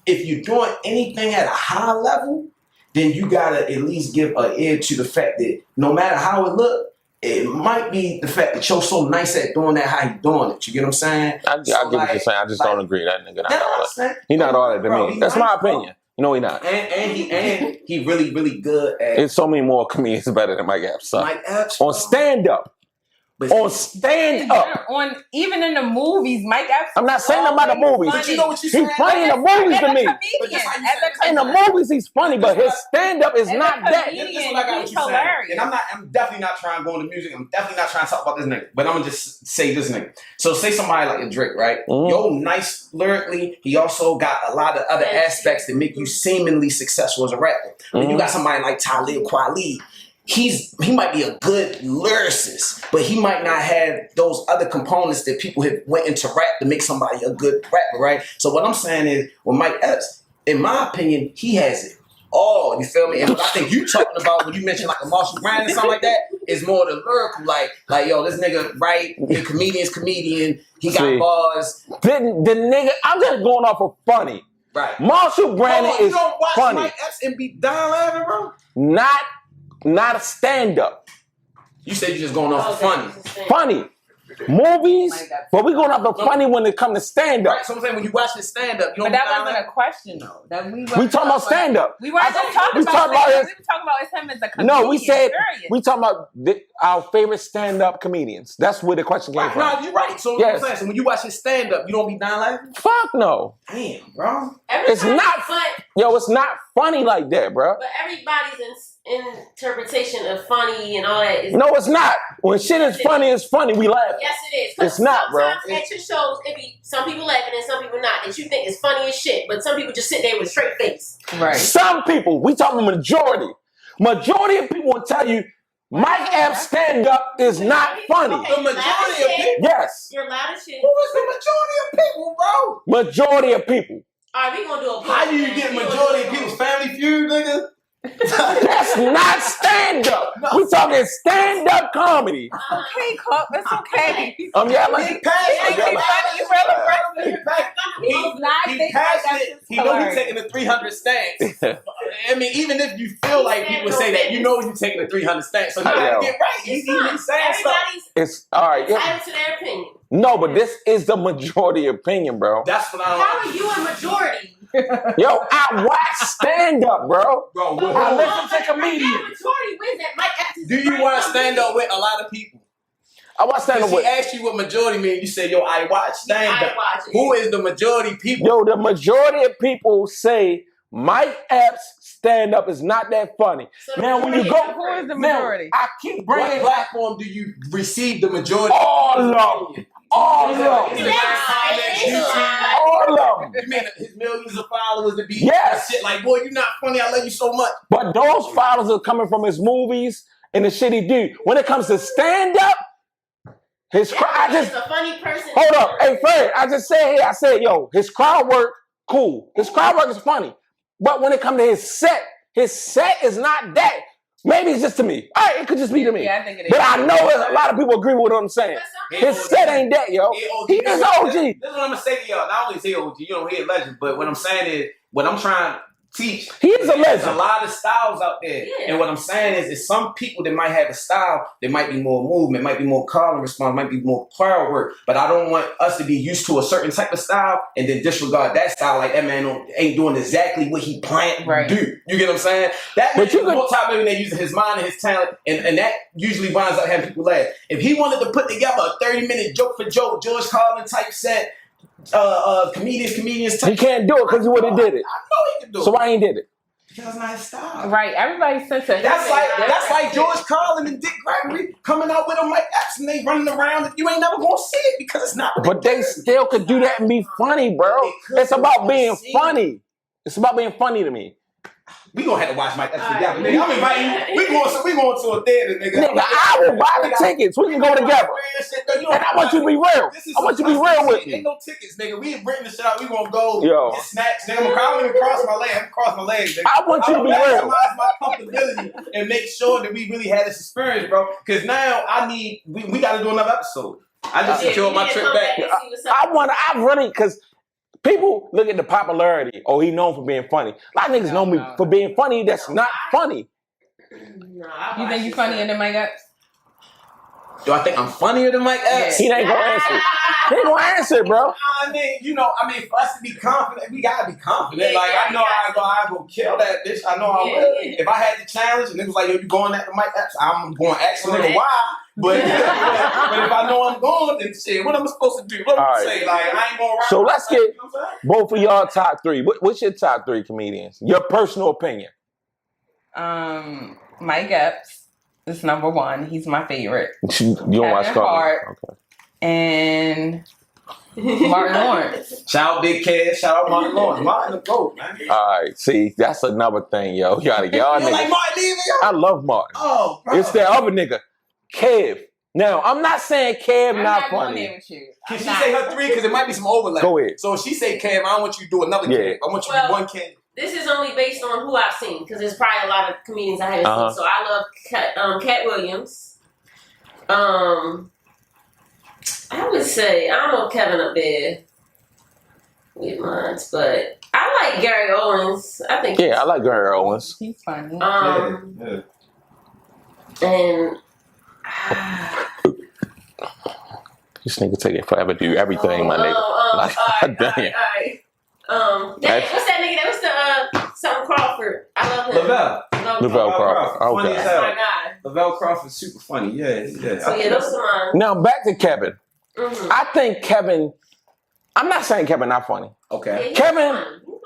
if you're doing anything at a high level, then you gotta at least give an ear to the fact that no matter how it look, it might be the fact that you're so nice at doing that, how you doing it. You get what I'm saying? I get what you're saying. I just don't agree. That nigga not all that. He not all that to Bro, me. he That's nice, my bro. opinion. You know he not. And he really, really good at There's so many more comedians better than Mike Epps. So. Mike Epps. On stand up. But On stand up. Even in the movies, Mike Epps. I'm not saying about the movies. But you know what you saying? He's funny in the movies to me. In the movies, he's funny, but his stand-up is not that. This is what I got what you saying. And I'm definitely not trying to go into music. I'm definitely not trying to talk about this nigga. But I'm gonna just say this nigga. So say somebody like a Drake, right? Yo, nice lyrically. He also got a lot of other aspects that make you seemingly successful as a rapper. When you got somebody like Talib Kweli, he might be a good lyricist, but he might not have those other components that people have went into rap to make somebody a good rapper, right? So what I'm saying is, with Mike Epps, in my opinion, he has it all. You feel me? And what I think you talking about when you mention like a Marshall Brandon and something like that is more the lyrical, like yo, this nigga right, the comedian, he got bars. The nigga, I'm just going off of funny. Right. Marshall Brandon you is don't watch funny. Mike Epps and be down laughing, bro? Not a stand-up. You said you just going off of funny. Funny. Movies, but we going off the funny when it comes to stand up. Right, so I'm saying when you watch the stand up, you don't. But that wasn't a question though. That we talking about stand up. We weren't just talking about. We were talking about it's him as a comedian. No, we said period. we talking about our favorite stand up comedians. That's where the question came from. No, you're right. So yes. I'm saying, so when you watch his stand up, you don't be dying laughing. Fuck no. Damn, bro. It's not fun. Yo, it's not funny like that, bro. But everybody's interpretation of funny and all that is. No, it's not. When shit is funny, it's funny. We laugh. Yes, it is. It's not, bro. Sometimes at your shows, it be some people laughing and some people not. That you think is funny as shit, but some people just sit there with a straight face. Right. Some people, we talking majority. Majority of people will tell you Mike Epps stand up is not funny. The majority of people. Yes. You're loud as shit. Who is the majority of people, bro? Majority of people. All right, we gonna do a. How do you get majority of people's Family Feud, nigga? That's not stand up. No. We talking stand up comedy. Okay, Cook, it's okay. Yeah, like he passionate. He's not he passionate. He know he's taking the 300 stance. I mean, even if you feel like people say that, you know you're taking the 300 stance. So you gotta get right. He's saying something. It's all right. Entitled to their opinion. No, but this is the majority opinion, bro. That's what I. How are you a majority? Yo, I watch stand up, bro. I listen to comedians. Majority wins that Mike Epps. Do you want to stand up with a lot of people? I watch stand up with. He asked you what majority mean. You said, "Yo, I watch stand up." Who is the majority people? Yo, the majority of people say Mike Epps stand up is not that funny. So now, when you go, who is the majority? I keep bringing. What platform do you receive the majority? All of them. All of them. All of them. You mean his millions of followers to be yes. shit like, boy, you're not funny. I love you so much. But those followers are coming from his movies and the shit he do. When it comes to stand up, his crowd. He's a funny person. Hold up, hey Fred. I just said here. I said, yo, his crowd work cool. His crowd work is funny. But when it comes to his set is not that. Maybe it's just to me. All right, it could just be to me. Yeah, I think it is. But I know a lot of people agree with what I'm saying. His set ain't that, yo. He is OG. This is what I'm going to say to y'all. Not only say OG, you don't hear legend, but what I'm saying is, what I'm trying to teach. He is a legend. There's a lot of styles out there. Yeah. And what I'm saying is some people that might have a style that might be more movement, might be more call and response, might be more crowd work. But I don't want us to be used to a certain type of style and then disregard that style like that man ain't doing exactly what he planned to do. You get what I'm saying? That man is more time maybe they're using his mind and his talent, and that usually winds up having people laugh. If he wanted to put together a 30-minute joke for joke, George Carlin type set, comedians type, he can't do it because he would have did it. I know he can do it. So why ain't did it? Because it's not his style. Right. Everybody's sense of that's like George Carlin and Dick Gregory coming out with them like Epps and they running around. You ain't never gonna see it because it's not. But they still could do that and be funny, bro. It's about being funny. It's about being funny to me. We gonna have to watch Mike Epps together, nigga. I'm inviting you. We going to a theater, nigga. I will buy the tickets. We can go together. And I want you to be real. I want you to be real with me. Ain't no tickets, nigga. We ain't renting the shit out. We gonna go get snacks, nigga. I'm gonna even cross my leg. I'm gonna cross my legs, nigga. I want you to be real. Maximize my comfortability and make sure that we really had this experience, bro. Because now we got to do another episode. I just secured my trip back. I really, because people look at the popularity. Oh, he known for being funny. A lot of niggas know me for being funny. That's not funny. You think you funnier than Mike Epps? Do I think I'm funnier than Mike Epps? He ain't gonna answer. He ain't gonna answer, bro. I mean, for us to be confident, we gotta be confident. Like, I know I go kill that bitch. I know I will. If I had the challenge and niggas like, yo, you going at the Mike Epps, I'm going to ask a nigga why. But if I know I'm going, then shit, what am I supposed to do? What am I supposed to say? Like, I ain't gonna rap. So let's get both of y'all top three. What's your top three comedians? Your personal opinion. Mike Epps is number one. He's my favorite. You don't watch comedy? Okay. And Martin Lawrence. Shout out Big Cash. Shout out Martin Lawrence. Martin the GOAT, man. All right. See, that's another thing, yo. You like Martin either, yo? I love Martin. Oh, bro. It's that other nigga, Kev. Now, I'm not saying Kev not funny. Can she say her three? Because it might be some overlap. Go ahead. So if she say Kev, I don't want you to do another Kev. I want you to do one Kev. This is only based on who I've seen, because there's probably a lot of comedians I haven't seen. So I love Cat Williams. I would say, I don't know Kevin up there with mine, but I like Gary Owens. I think. Yeah, I like Gary Owens. He's funny. And This nigga take it forever to do everything, my nigga. Like, all damn. right. What's that nigga? That was the something Crawford. I love him. Lavelle Crawford. Funny Okay. as hell. That's my guy. Lavelle Crawford's super funny. Yeah. So yeah, those are mine. Now back to Kevin. Mm-hmm. I think Kevin. I'm not saying Kevin not funny. Okay. Yeah, Kevin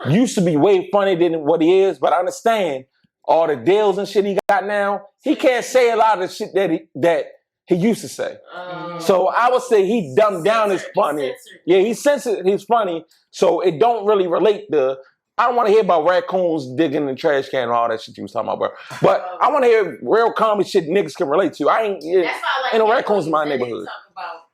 used to be way funnier than what he is, but I understand all the deals and shit he got now. He can't say a lot of the shit that he used to say. So I would say he dumbed down his funny. Yeah, he's censored. He's funny, so it don't really relate to. I don't want to hear about raccoons digging in the trash can and all that shit you was talking about, bro. But I want to hear real comedy shit niggas can relate to. I ain't. Yeah, That's why I like ain't no raccoons in my neighborhood. Talk about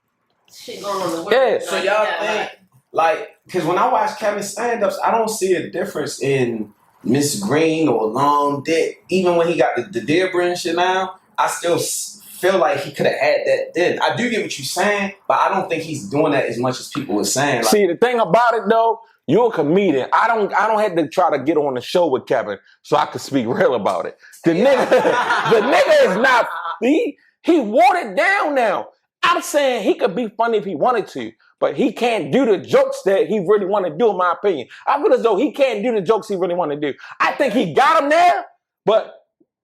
shit going on in the world. Yeah. So y'all think, like, because when I watch Kevin's stand-ups, I don't see a difference in Miss Green or Long Dick. Even when he got the Debra and shit now, I still feel like he could have had that then. I do get what you're saying, but I don't think he's doing that as much as people were saying. Like, see, the thing about it though, you're a comedian. I don't have to try to get on the show with Kevin so I can speak real about it. The nigga is not. He watered down now. I'm saying he could be funny if he wanted to, but he can't do the jokes that he really want to do, in my opinion. I feel as though he can't do the jokes he really want to do. I think he got him there, but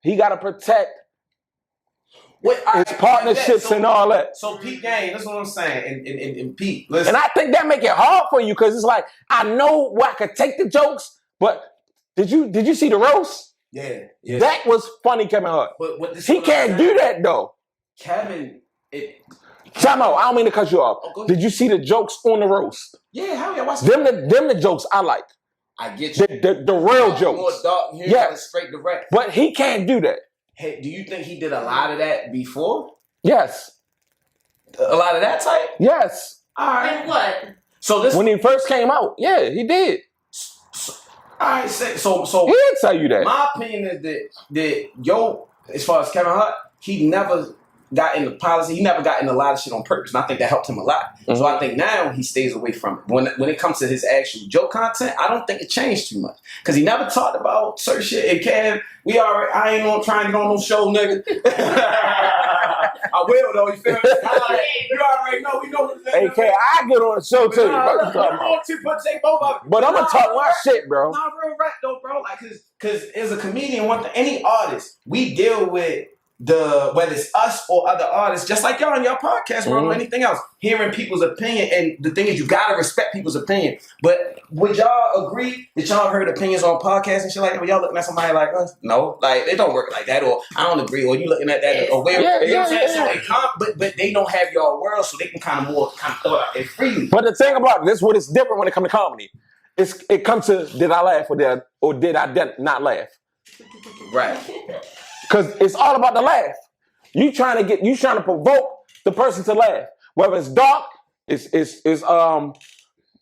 he got to protect his partnerships and all that. So Pete Gang, that's what I'm saying. And Pete, listen. And I think that make it hard for you because it's like, I know where I could take the jokes, but did you see the roast? Yeah. That was funny, Kevin Hart. But He can't do that though. Kevin, Time out. I don't mean to cut you off. Did you see the jokes on the roast? Yeah, how you watch them the jokes I like. I get you. The real jokes. More dark humor, Yeah. straight direct. But he can't do that. Hey, do you think he did a lot of that before? Yes. A lot of that type? Yes. All right. And what? So this when he first came out, yeah, he did. All right, so he did tell you that. My opinion is that as far as Kevin Hart, he never got into policy. He never got into a lot of shit on purpose, and I think that helped him a lot. Mm-hmm. So I think now he stays away from it. When it comes to his actual joke content, I don't think it changed too much because he never talked about certain shit. And Kev, I ain't gonna try and get on no show, nigga. I will though. You feel me? You already know. We know. Hey, Kev, I get on the show too. But I'm gonna talk my shit, bro. Nah, real rap though, bro. Like, cause as a comedian, any artist, we deal with whether it's us or other artists, just like y'all on your podcast, bro, or anything else, hearing people's opinion. And the thing is, you gotta respect people's opinion. But would y'all agree that y'all heard opinions on podcasts and shit like that? When y'all looking at somebody like us, no, like it don't work like that, or I don't agree, or you looking at that, or where? But they don't have your world, so they can kind of throw it out there freely. But the thing about this, what is different when it comes to comedy, it comes to did I laugh or did I not laugh? Right. Because it's all about the laugh. You trying to provoke the person to laugh. Whether it's dark, it's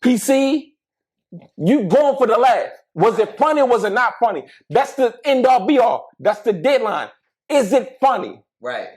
PC, you going for the laugh. Was it funny or was it not funny? That's the end all be all. That's the deadline. Is it funny? Right.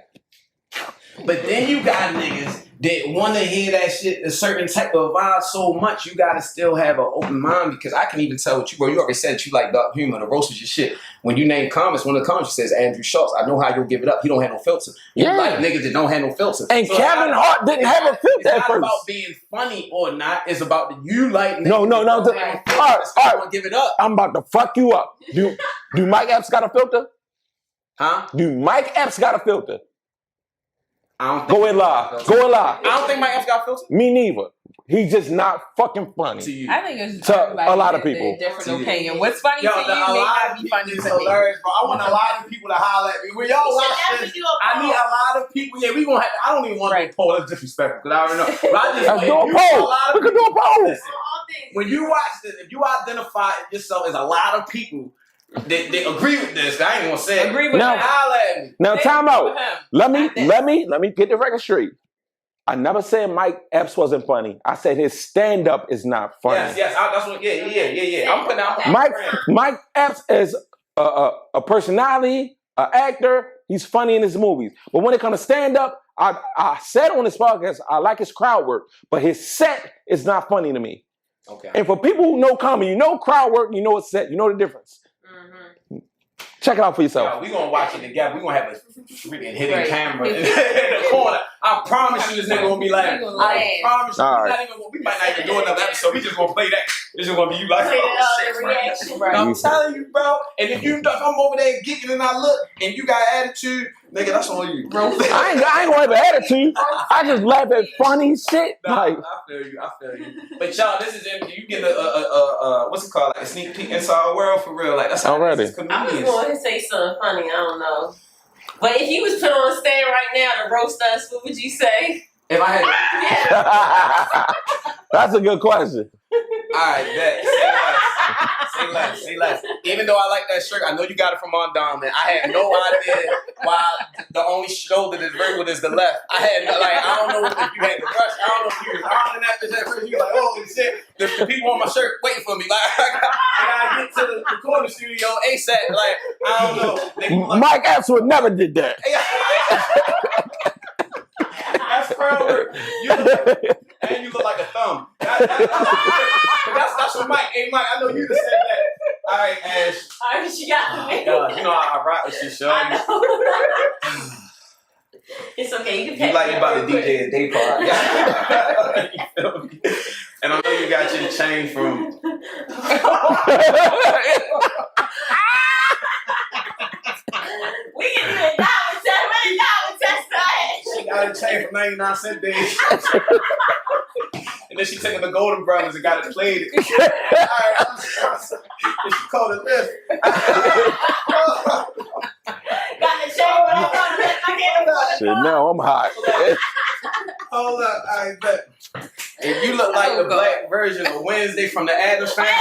But then you got niggas that want to hear that shit, a certain type of vibe so much, you got to still have an open mind because I can even tell what you, bro, you already said that you like dark humor, the roast was your shit. When you name comments, one of the comments says Andrew Schultz, I know how you'll give it up. He don't have no filter. You like niggas that don't have no filter. And so Kevin Hart didn't have a filter it's at not first. about being funny or not. It's about you like niggas. No. All right. Give it up. I'm about to fuck you up. Do Mike Epps got a filter? Huh? Do Mike Epps got a filter? I don't think Go in live. Go in live. I don't think Mike Epps got filter. Me neither. He's just not fucking funny. To you. I think it's to a lot of people. Different opinion. What's funny to you may not be funny to me. Hilarious, bro. I want a lot of people to holler at me. When y'all watch this, I need a lot of people. Yeah, we gonna have. I don't even want to do a poll. That's disrespectful because I already know. But I just Let's do a poll. We can do a poll. When you watch this, if you identify yourself as a lot of people that agree with this, I ain't gonna say agree with now. Holler at me. Now time out. Let me get the record straight. I never said Mike Epps wasn't funny. I said his stand-up is not funny. Yes. That's what. Yeah. I'm putting out Mike Epps is a personality, an actor. He's funny in his movies. But when it comes to stand-up, I said on this podcast, I like his crowd work, but his set is not funny to me. Okay. And for people who know comedy, you know crowd work, you know it's set, you know the difference. Check it out for Yo, yourself. we gonna watch it together. We gonna have a freaking hidden camera in the corner. I promise you, this nigga gonna be like, I promise you, we might not even do another episode. We just gonna play that. This is gonna be you like, reaction, bro. I'm telling you, bro. And if I'm over there geeking and I look and you got attitude, nigga, that's on you. I ain't gonna have an attitude. I just laugh at funny shit. Nah, Like, I feel you. But y'all, this is you get a what's it called? Like a sneak peek inside our world for real. Like that's how Already. this is I was comedians. going to say something funny. I don't know. But if you was put on stand right now to roast us, what would you say? If I had, that's a good question. alright, bet. Say less. Even though I like that shirt, I know you got it from Mondon, man. I had no idea why the only shoulder that's vertical is the left. I don't know if you had the brush. I don't know if you was on that bitch at first. You were like, oh shit. The people on my shirt waiting for me. Like, I gotta get to the recording studio ASAP. Like, I don't know. Mike Epps would never did that. That's pervert. And you look like a thumb. That's what Mike. Hey, Mike, I know you just said that. All right, Ash. All right, she got me. You know I rock with you, Sean. I know. It's okay. You can You like you about to DJ a day party. You feel me? And I know you got your chain from. We can do it now. She got a chain from 99-cent days. And then she took it to Golden Brothers and got it played. Alright, and she called it lift. Got the chain, but I can't afford it. Shit, now I'm hot. Hold up, I bet. If you look like the black version of Wednesday from the Addams Family,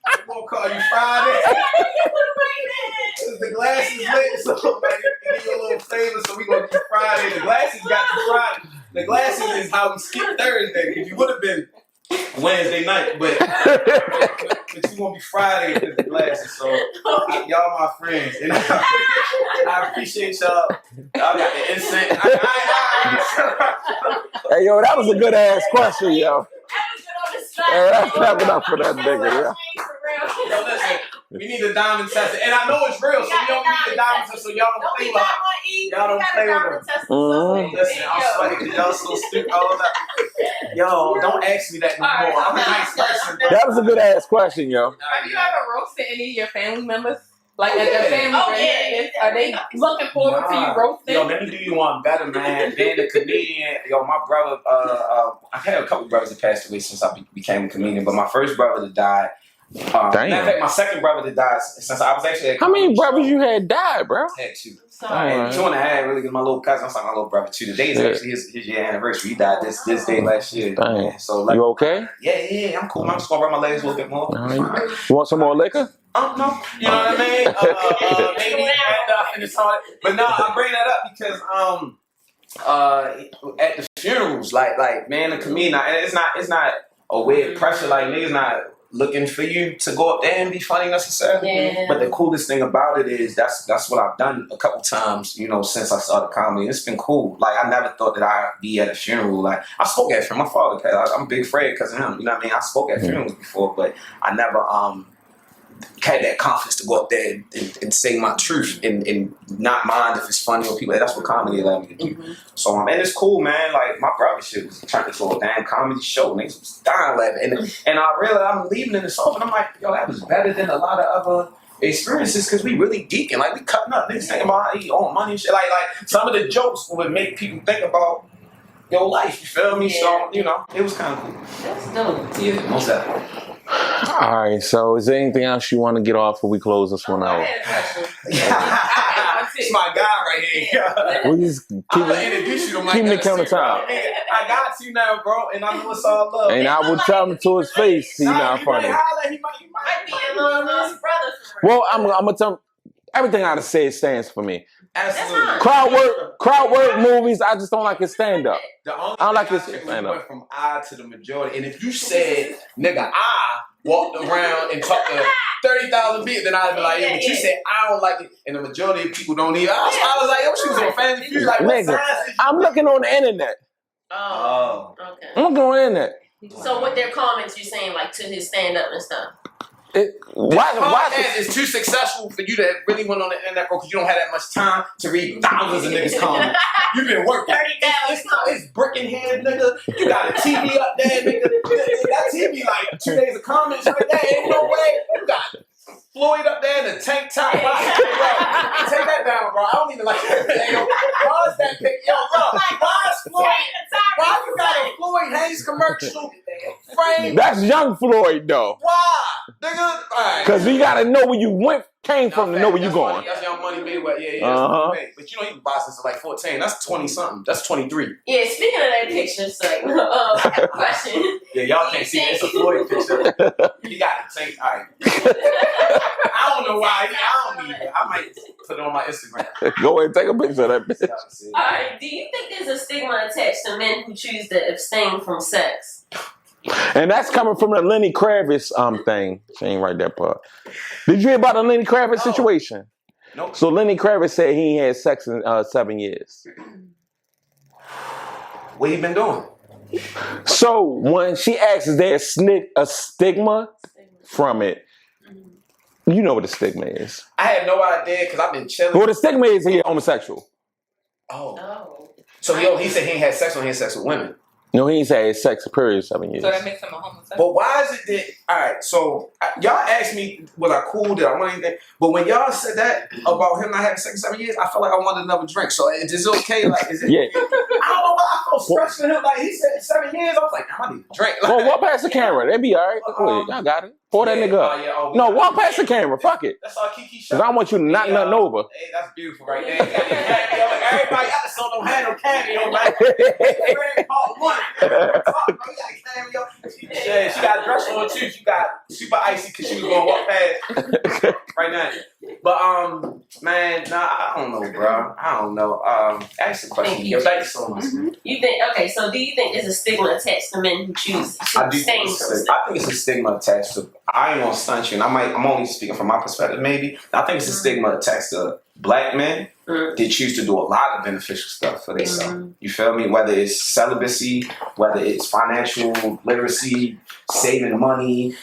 I'm gonna call you Friday. Cause the glasses lit, so like, give you a little flavor. So we gonna do Friday. The glasses got you Friday. The glasses is how we skip Thursday. Cause you would have been Wednesday night, but you gonna be Friday with the glasses. So y'all my friends, and I appreciate y'all. Y'all got the incense. Hey, yo, that was a good ass question, yo. Hey, that's clapping up for that nigga, yeah. Yo, listen, we need the diamond tester, and I know it's real, so we don't need the diamond tester, so y'all don't play with her. Y'all don't play with her. Listen, I'm sweating because y'all so stupid. All that. Yo, don't ask me that no more. I'm a nice person. That was a good ass question, yo. Have you ever roasted any of your family members? Like at their family reunion? Are they looking forward to you roasting? Yo, let me do you one better, man. Being a comedian, yo, my brother, I've had a couple brothers that passed away since I became a comedian, but my first brother that died, matter of fact, my second brother that died since I was actually at how many brothers you had died, bro? I had two. Sorry. Right. 2.5, really, because my little cousin, I'm talking my little brother too. Today is actually his year anniversary. He died this day last year. Dang. So like, You okay? yeah, I'm cool. I'm just gonna rub my legs a little bit more. Right. You want some more liquor? No, you know what I mean? Maybe and it's hard. But no, I bring that up because at the funerals, like man, the comedian, it's not a weird pressure. Like niggas not looking for you to go up there and be funny necessarily. Yeah. But the coolest thing about it is that's what I've done a couple times, you know, since I started comedy. It's been cool. Like I never thought that I'd be at a funeral. Like I spoke at a funeral. My father passed. I'm a big Fred because of him. You know what I mean? I spoke at funerals before, but I never had that confidence to go up there and say my truth and not mind if it's funny or people. That's what comedy allowed me to do. So and it's cool, man. Like my brother shit was turned into a damn comedy show. Niggas was dying laughing, and I realized I'm leaving in this open. I'm like, yo, that was better than a lot of other experiences because we really geeking. Like we cutting up. Niggas thinking about how you own money and shit. Like some of the jokes would make people think about your life. You feel me? Yeah. So you know, it was kind of cool. That's dope. Yeah, most definitely. All right, so is there anything else you want to get off before we close this one out? It's my guy right here. We just keep I'm gonna introduce you to my keep the counter time. I got you now, bro, and I know it's all love. And I will tell him to his face, he's not funny. He might be a little brother. Well, I'm gonna tell him everything I just said stands for me. Absolutely. Crowd work movies. I just don't like his stand up. The only I don't like thing his said stand was up. went from I to the majority. And if you said, nigga, I walked around and talked to 30,000 people, then I'd be like, yeah, but you said I don't like it, and the majority of people don't either. I was like, yo, she was on Family Feud. Like, what Nigga, signs I'm looking on the internet. Oh, okay. I'm looking on the internet. So with their comments, you're saying like to his stand up and stuff. Why is too successful for you to really went on the internet, bro, because you don't have that much time to read thousands of niggas comments. You've been working. It's brick in hand, nigga. You got a TV up there, nigga. That TV like 2 days of comments right there. Ain't no way. You got Floyd up there in the tank top. Bro, take that down, bro. I don't even like that. Pause that pic. Yo, bro. Why is Floyd? Why you got a Floyd Hayes commercial frame? That's young Floyd though. Why? Nigga, because you gotta know where you came from to know where you going. That's Young Money Mayweather. Yeah. But you know he was boxing since like 14. That's 20 something. That's 23. Yeah. Speaking of that picture, so I have a question. Yeah, y'all can't see it. It's a Floyd picture. He got it. Same. All right. I don't know why. I don't need it. I might put it on my Instagram. Go ahead and take a picture of that bitch. All right. Do you think there's a stigma attached to men who choose to abstain from sex? And that's coming from the Lenny Kravitz thing. She ain't right that part. Did you hear about the Lenny Kravitz situation? Nope. So Lenny Kravitz said he ain't had sex in 7 years. What he been doing? So when she asks, is there a stigma from it? You know what the stigma is. I have no idea because I've been chilling. Well, the stigma is he homosexual. Oh. So he said he ain't had sex when he had sex with women. No, he ain't had sex period 7 years. So that makes him a homosexual. But why is it that? All right, so y'all asked me, was I cool? Did I want anything? But when y'all said that about him not having sex in 7 years, I felt like I wanted another drink. So is it okay? Like, is it? Yeah. I don't know why I felt special for him. Like he said 7 years, I was like, I need a drink. Like, Well, walk past the camera. They be all right. Go ahead. Y'all got it. Pour that nigga up. No, walk past the camera. Fuck it. That's all Kiki Because I want you to knock nothing over. Hey, that's beautiful right there. Everybody else don't have no cameo, man. Part one. Yeah, she got a dress on too. She got super icy because she was gonna walk past right now. But man, nah, I don't know, bro. I don't know. Ask the question. Yo, thank you so much. You think? Okay, so do you think there's a stigma attached to men who choose to abstain from sex? I think it's a stigma attached to. I ain't gonna stunt you, and I'm only speaking from my perspective. Maybe I think it's a stigma attached to black men that choose to do a lot of beneficial stuff for themselves. You feel me? Whether it's celibacy, whether it's financial literacy, saving money,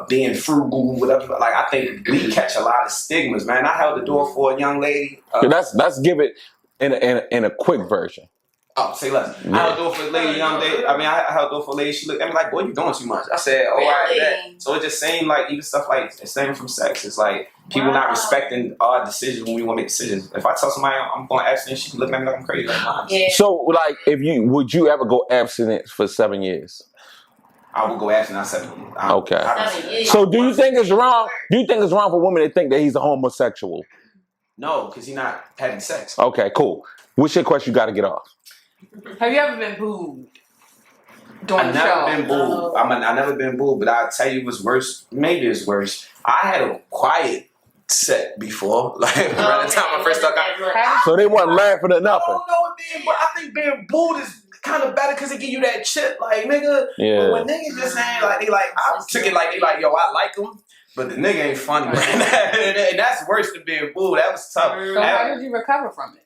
being frugal, whatever. Like I think we catch a lot of stigmas, man. I held the door for a young lady. Let's give it in a quick version. Oh, say less. I held the door for a lady young day. I mean, I held the door for a lady. She looked at me like, boy, you doing too much. I said, oh, I that. So it just seemed like even stuff like it's stemming from sex. It's like people not respecting our decisions when we want to make decisions. If I tell somebody I'm going to abstinence, she look at me like I'm crazy. Like, yeah. So, like, would you ever go abstinent for 7 years? I will go abstinent 7 years. Okay. So, do you think it's wrong? Do you think it's wrong for women to think that he's a homosexual? No, because he's not having sex. Okay, cool. What's your question you got to get off? Have you ever been booed? I've never been booed. I've never been booed, but I'll tell you what's worse. Maybe it's worse. I had a quiet set before, like around the time I first started. So they wasn't laughing or nothing. I don't know but I think being booed is kind of better because it give you that chip, like nigga. Yeah. But when niggas just saying like I took it like they like yo, I like him, but the nigga ain't funny. And that's worse than being booed. That was tough. So how did you recover from it?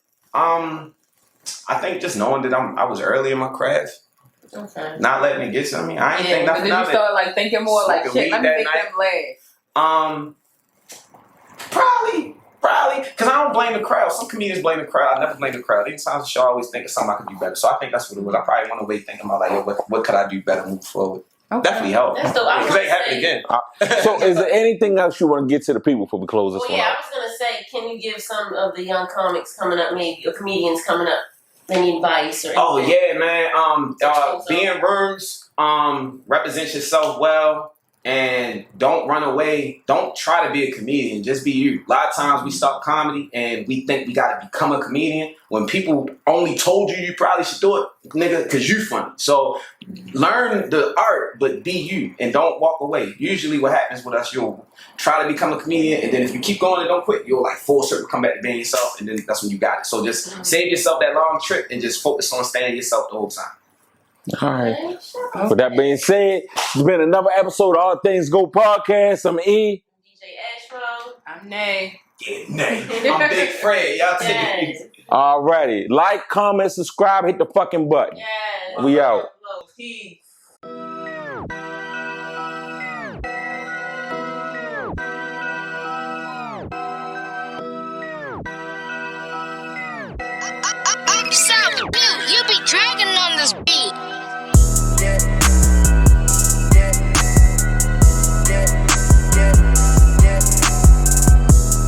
I think just knowing that I was early in my craft. Okay. Not letting it get to me. I ain't think nothing of it. Did you start like thinking more like shit? Let me make them laugh. Probably, because I don't blame the crowd. Some comedians blame the crowd. I never blame the crowd. Anytime the show, I always think of something I could do better. So I think that's what it was. I probably went away thinking about like, yo, what could I do better, move forward. Okay. Definitely help. That's dope. Because they happen again. So is there anything else you want to get to the people before we close this one I out? was gonna say, can you give some of the young comics coming up, maybe or comedians coming up, any advice or anything? Oh yeah, man. Be in rooms. Represent yourself well. And don't run away. Don't try to be a comedian. Just be you. A lot of times we start comedy and we think we got to become a comedian when people only told you probably should do it, nigga, because you funny. So learn the art, but be you and don't walk away. Usually what happens with us, you'll try to become a comedian and then if you keep going and don't quit, you'll like full circle come back to being yourself and then that's when you got it. So just save yourself that long trip and just focus on staying yourself the whole time. All right. With that being said, it's been another episode of All Things Go Podcast. I'm E. DJ Ashmo. I'm Nay. Yeah, Nay. I'm Big Fred. Y'all take it easy. Alrighty. Like, comment, subscribe, hit the fucking button. Yes. We out. Peace.